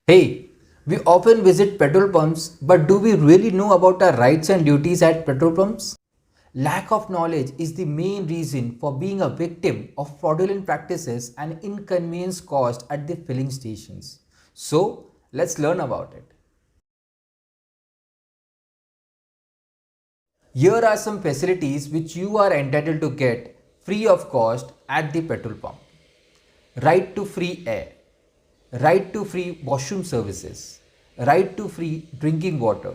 Hey, we often visit petrol pumps, but do we really know about our rights and duties at petrol pumps? Lack of knowledge is the main reason for being a victim of fraudulent practices and inconvenience caused at the filling stations. So, let's learn about it. Here are some facilities which you are entitled to get free of cost at the petrol pump. Right to free air, right to free washroom services, right to free drinking water,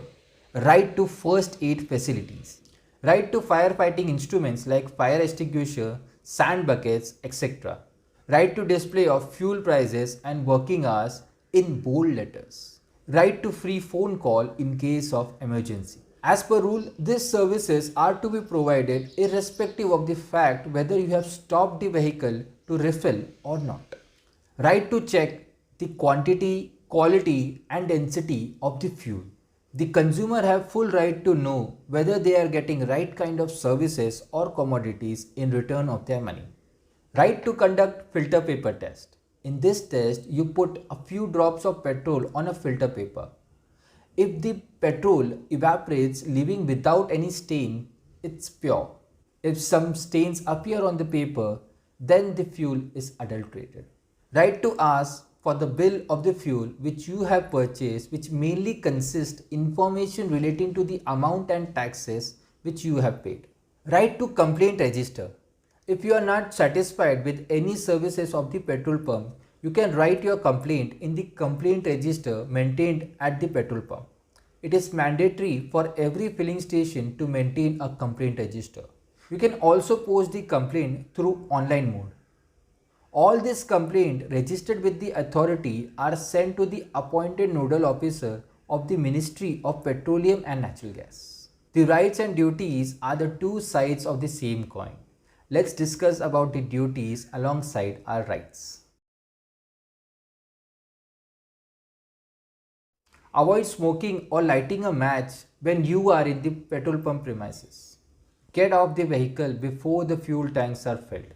right to first aid facilities, right to firefighting instruments like fire extinguisher, sand buckets, etc. Right to display of fuel prices and working hours in bold letters. Right to free phone call in case of emergency. As per rule, these services are to be provided irrespective of the fact whether you have stopped the vehicle to refill or not. Right to check the quantity, quality and density of the fuel. The consumer have full right to know whether they are getting right kind of services or commodities in return of their money. Right to conduct filter paper test. In this test, you put a few drops of petrol on a filter paper. If the petrol evaporates leaving without any stain, it's pure. If some stains appear on the paper, then the fuel is adulterated. Right to ask for the bill of the fuel which you have purchased, which mainly consists information relating to the amount and taxes which you have paid. Right to complaint register. If you are not satisfied with any services of the petrol pump, you can write your complaint in the complaint register maintained at the petrol pump. It is mandatory for every filling station to maintain a complaint register. You can also post the complaint through online mode. All these complaints registered with the authority are sent to the appointed nodal officer of the Ministry of Petroleum and Natural Gas. The rights and duties are the two sides of the same coin. Let's discuss about the duties alongside our rights. Avoid smoking or lighting a match when you are in the petrol pump premises. Get off the vehicle before the fuel tanks are filled.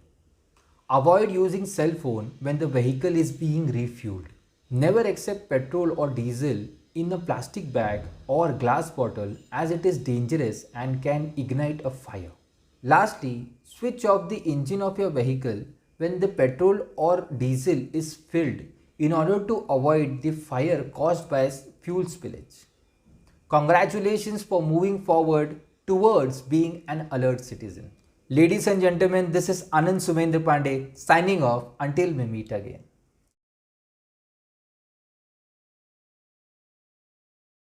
Avoid using cell phone when the vehicle is being refueled. Never accept petrol or diesel in a plastic bag or glass bottle as it is dangerous and can ignite a fire. Lastly, switch off the engine of your vehicle when the petrol or diesel is filled in order to avoid the fire caused by fuel spillage. Congratulations for moving forward towards being an alert citizen. Ladies and gentlemen, this is Anand Sumendra Pandey signing off until we meet again.